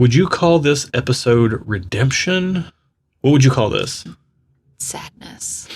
Would you call this episode redemption? What would you call this? Sadness.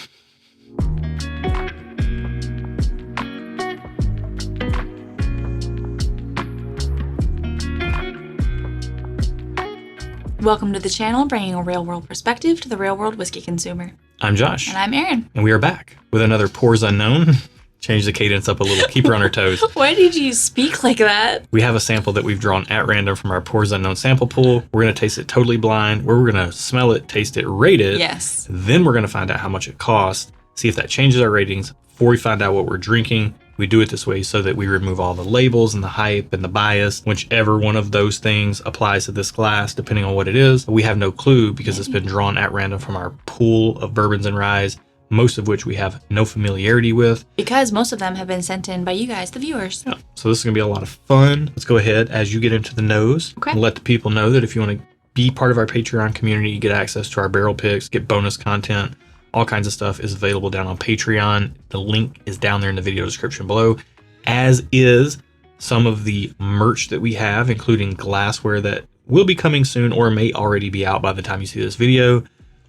Welcome to the channel, bringing a real-world perspective to the real-world whiskey consumer. I'm Josh. And I'm Erin. And we are back with another Pours Unknown. Change the cadence up a little, keep her on her toes. Why did you speak like that? We have a sample that we've drawn at random from our Pours Unknown sample pool. We're going to taste it totally blind. We're going to smell it, taste it, rate it. Yes. Then we're going to find out how much it costs, see if that changes our ratings before we find out what we're drinking. We do it this way so that we remove all the labels and the hype and the bias. Whichever one of those things applies to this glass, depending on what it is. We have no clue because it's been drawn at random from our pool of bourbons and ryes, most of which we have no familiarity with. Because most of them have been sent in by you guys, the viewers. Yeah. So this is going to be a lot of fun. Let's go ahead as you get into the nose. Okay. And let the people know that if you want to be part of our Patreon community, you get access to our barrel picks, get bonus content. All kinds of stuff is available down on Patreon. The link is down there in the video description below, as is some of the merch that we have, including glassware that will be coming soon or may already be out by the time you see this video.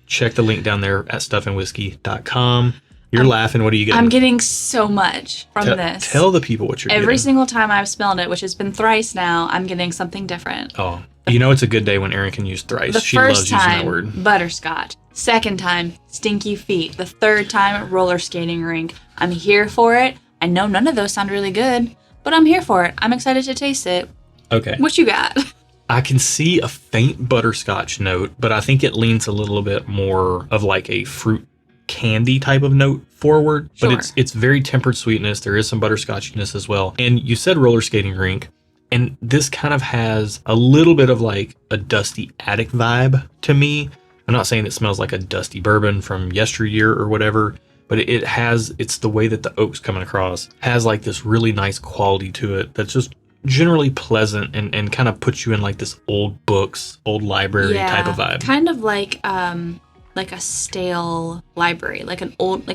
Check the link down there at stuffandwhiskey.com. You're laughing. What are you getting? I'm getting so much from this. Tell the people what you're getting. Every single time I've smelled it, which has been thrice now, I'm getting something different. Oh, you know it's a good day when Erin can use thrice. She loves using that word. Butterscotch. Second time, stinky feet. The third time, roller skating rink. I'm here for it. I know none of those sound really good, but I'm here for it. I'm excited to taste it. Okay. What you got? I can see a faint butterscotch note, but I think it leans a little bit more of like a fruit candy type of note forward. Sure. But it's very tempered sweetness. There is some butterscotchiness as well. And you said roller skating rink. And this kind of has a little bit of like a dusty attic vibe to me. I'm not saying it smells like a dusty bourbon from yesteryear or whatever, but it's the way that the oak's coming across, has like this really nice quality to it that's just generally pleasant and kind of puts you in like this old books, old library type of vibe. Kind of like a stale library, like an old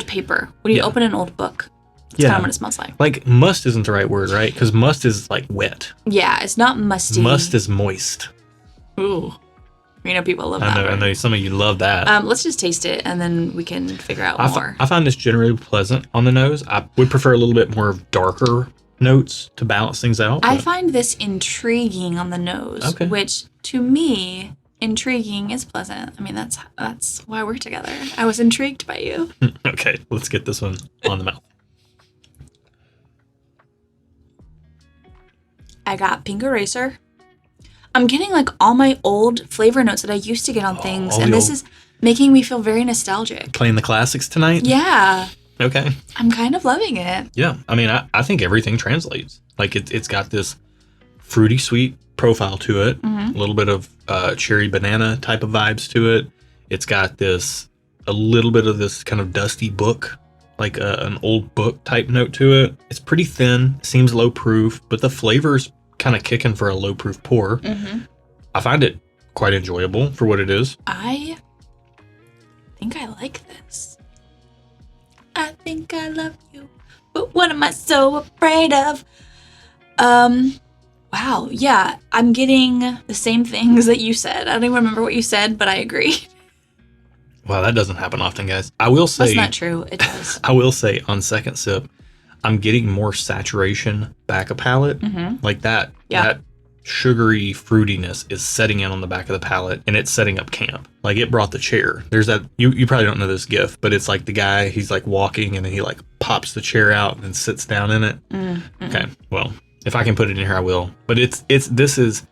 paper. When you open an old book. That's kind of what it smells like. Like must isn't the right word, right? Because must is like wet. Yeah, it's not musty. Must is moist. Ooh. You know people love that. I know some of you love that. Let's just taste it and then we can figure out more. I find this generally pleasant on the nose. I would prefer a little bit more of darker notes to balance things out. I find this intriguing on the nose, which to me, intriguing is pleasant. I mean, that's why we're together. I was intrigued by you. Okay, let's get this one on the mouth. I got Pink Eraser. I'm getting like all my old flavor notes that I used to get on things, and this is making me feel very nostalgic. Playing the classics tonight? Yeah. Okay. I'm kind of loving it. Yeah. I mean, I think everything translates. Like it's got this fruity sweet profile to it, a little bit of cherry banana type of vibes to it. It's got a little bit of this kind of dusty book, like an old book type note to it. It's pretty thin, seems low proof, but the flavor's kind of kicking for a low proof pour. I find it quite enjoyable for what it is. I think I like this. I think I love you, but what am I so afraid of? Wow, yeah, I'm getting the same things that you said. I don't even remember what you said, but I agree. Wow, that doesn't happen often, guys. I will say... That's not true. It does. I will say, on second sip, I'm getting more saturation back of palate. Like that. Yeah. That sugary fruitiness is setting in on the back of the palate, and it's setting up camp. Like it brought the chair. There's that... You probably don't know this gif, but it's like the guy, he's like walking, and then he like pops the chair out and then sits down in it. Okay, well, if I can put it in here, I will. But this is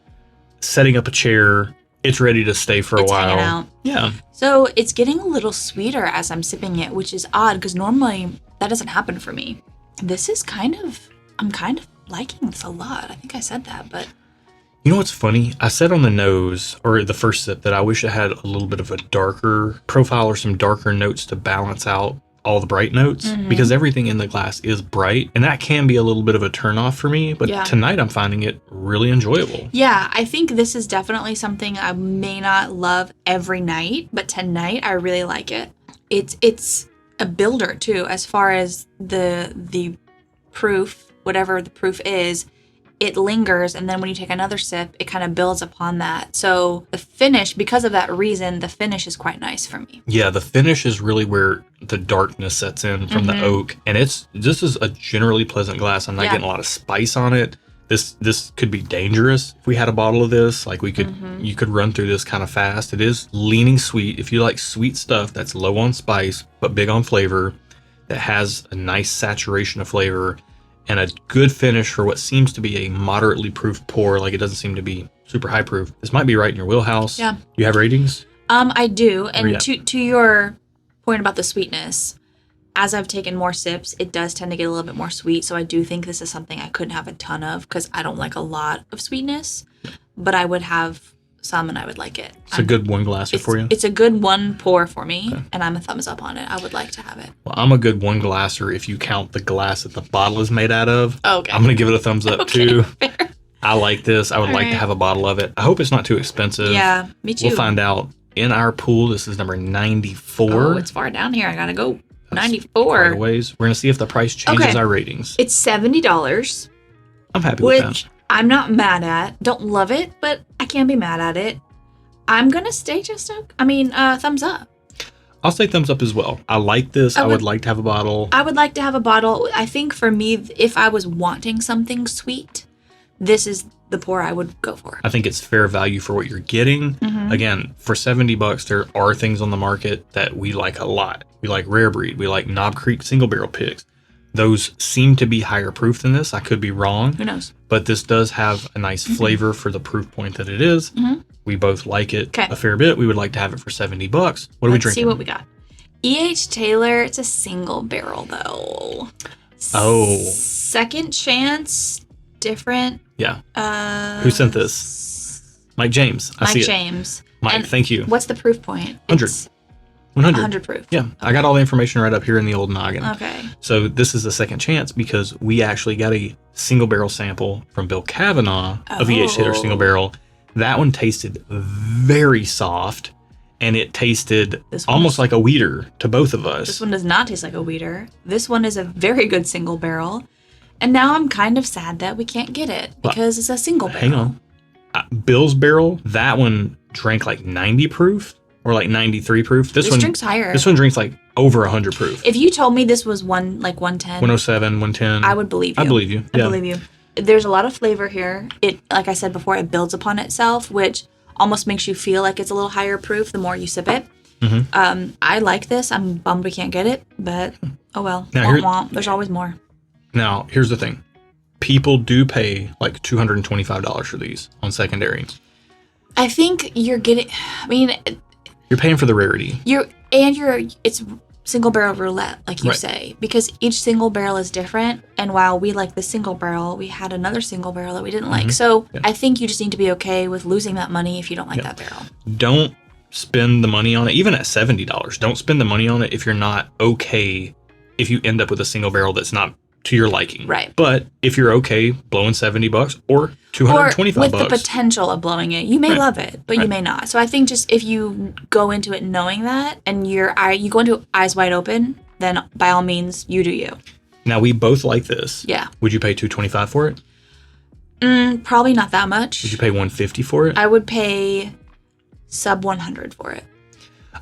setting up a chair. It's ready to stay for a while. Hanging out. Yeah. So it's getting a little sweeter as I'm sipping it, which is odd because normally that doesn't happen for me. This is I'm kind of liking this a lot. I think I said that, but... You know what's funny? I said on the nose, or the first sip, that I wish it had a little bit of a darker profile or some darker notes to balance out all the bright notes, because everything in the glass is bright, and that can be a little bit of a turnoff for me, but tonight I'm finding it really enjoyable. Yeah, I think this is definitely something I may not love every night, but tonight I really like it. It's a builder too, as far as the proof, whatever the proof is, it lingers, and then when you take another sip, it kind of builds upon that. So the finish, because of that reason, the finish is quite nice for me. Yeah, the finish is really where the darkness sets in from the oak, and this is a generally pleasant glass. I'm not getting a lot of spice on it. This could be dangerous if we had a bottle of this. Like you could run through this kind of fast. It is leaning sweet. If you like sweet stuff that's low on spice but big on flavor, that has a nice saturation of flavor and a good finish for what seems to be a moderately proof pour. Like it doesn't seem to be super high proof. This might be right in your wheelhouse. Yeah. You have ratings? I do. And to your point about the sweetness, as I've taken more sips, it does tend to get a little bit more sweet. So I do think this is something I couldn't have a ton of because I don't like a lot of sweetness, but I would have some and I would like it. It's a good one glasser for you? It's a good one pour for me, and I'm a thumbs up on it. I would like to have it. Well, I'm a good one glasser if you count the glass that the bottle is made out of. Okay. I'm going to give it a thumbs up too. Fair. I like this. I would like to have a bottle of it. I hope it's not too expensive. Yeah, me too. We'll find out. In our pool, this is number 94. Oh, it's far down here. I got to go. That's 94. Quite a ways. We're going to see if the price changes our ratings. It's $70. I'm happy with that. Which I'm not mad at. Don't love it, but I can't be mad at it. I'm going to stay thumbs up. I'll say thumbs up as well. I like this. I would like to have a bottle. I would like to have a bottle. I think for me, if I was wanting something sweet, this is the pour I would go for. I think it's fair value for what you're getting. Again, for $70, there are things on the market that we like a lot. We like Rare Breed. We like Knob Creek single barrel picks. Those seem to be higher proof than this. I could be wrong. Who knows? But this does have a nice flavor for the proof point that it is. We both like it a fair bit. We would like to have it for $70. What are we drinking? Let's see what we got. E.H. Taylor. It's a single barrel though. Oh. Second chance. Different. Yeah. Who sent this? Mike James. I see it. Mike James. Mike, And thank you. What's the proof point? 100. It's 100. 100 proof. Yeah. Okay. I got all the information right up here in the old noggin. Okay. So this is a second chance because we actually got a single barrel sample from Bill Kavanaugh of E.H. Taylor single barrel. That one tasted very soft, and it tasted almost like a weeder to both of us. This one does not taste like a weeder. This one is a very good single barrel. And now I'm kind of sad that we can't get it because it's a single barrel. Hang on. Bill's barrel, that one drank like 90 proof or like 93 proof. This one drinks higher. This one drinks like over 100 proof. If you told me this was 110, 107, 110. I would believe you. I believe you. Yeah. I believe you. There's a lot of flavor here. It, like I said before, it builds upon itself, which almost makes you feel like it's a little higher proof the more you sip it. I like this. I'm bummed we can't get it, but oh well. Now, There's always more. Now, here's the thing. People do pay like $225 for these on secondary. I think you're getting, you're paying for the rarity. It's single barrel roulette, like you say, because each single barrel is different. And while we like the single barrel, we had another single barrel that we didn't like. So I think you just need to be okay with losing that money if you don't like that barrel. Don't spend the money on it, even at $70. Don't spend the money on it if you're not okay if you end up with a single barrel that's not to your liking. Right. But if you're okay blowing $70 or $225 with the potential of blowing it, you may love it, but you may not. So I think just if you go into it knowing that and you go into it eyes wide open, then by all means you do you. Now we both like this. Yeah. Would you pay $225 for it? Probably not that much. Would you pay $150 for it? I would pay sub 100 for it.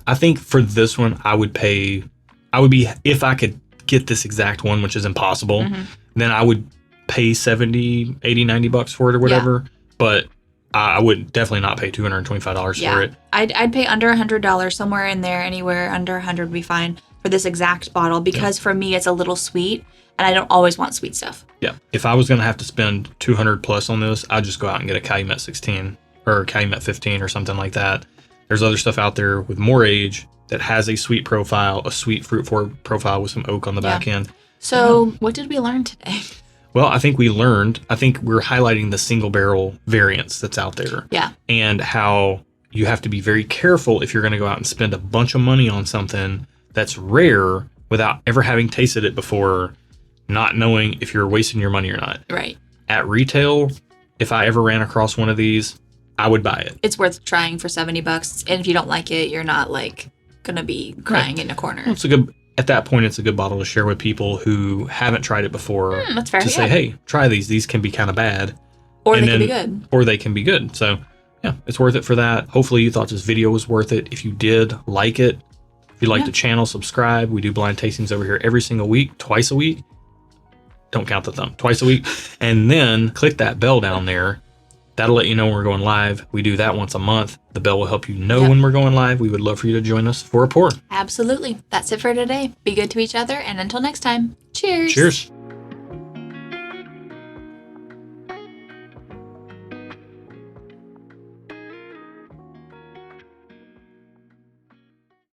I think for this one, if I could get this exact one, which is impossible, then I would pay $70, $80, $90 for it or whatever. But I would definitely not pay $225 for it. I'd pay under $100, somewhere in there, anywhere under 100 would be fine for this exact bottle because for me it's a little sweet and I don't always want sweet stuff. Yeah. If I was going to have to spend $200 plus on this, I'd just go out and get a Calumet 16 or Calumet 15 or something like that. There's other stuff out there with more age that has a sweet profile, a sweet fruit forward profile with some oak on the back end. So what did we learn today? Well, I think we're highlighting the single barrel variants that's out there. Yeah. And how you have to be very careful if you're going to go out and spend a bunch of money on something that's rare without ever having tasted it before, not knowing if you're wasting your money or not. Right. At retail, if I ever ran across one of these, I would buy it. It's worth trying for $70. And if you don't like it, you're not like gonna be crying in a corner. Well, at that point, it's a good bottle to share with people who haven't tried it before. That's fair. To say, hey, try these. These can be kind of bad. Or they can be good. Or they can be good. So yeah, it's worth it for that. Hopefully you thought this video was worth it. If you did, like it. If you like the channel, subscribe. We do blind tastings over here every single week, twice a week. Don't count the thumb, twice a week. And then click that bell down there. That'll let you know when we're going live. We do that once a month. The bell will help you know when we're going live. We would love for you to join us for a pour. Absolutely. That's it for today. Be good to each other. And until next time, cheers. Cheers.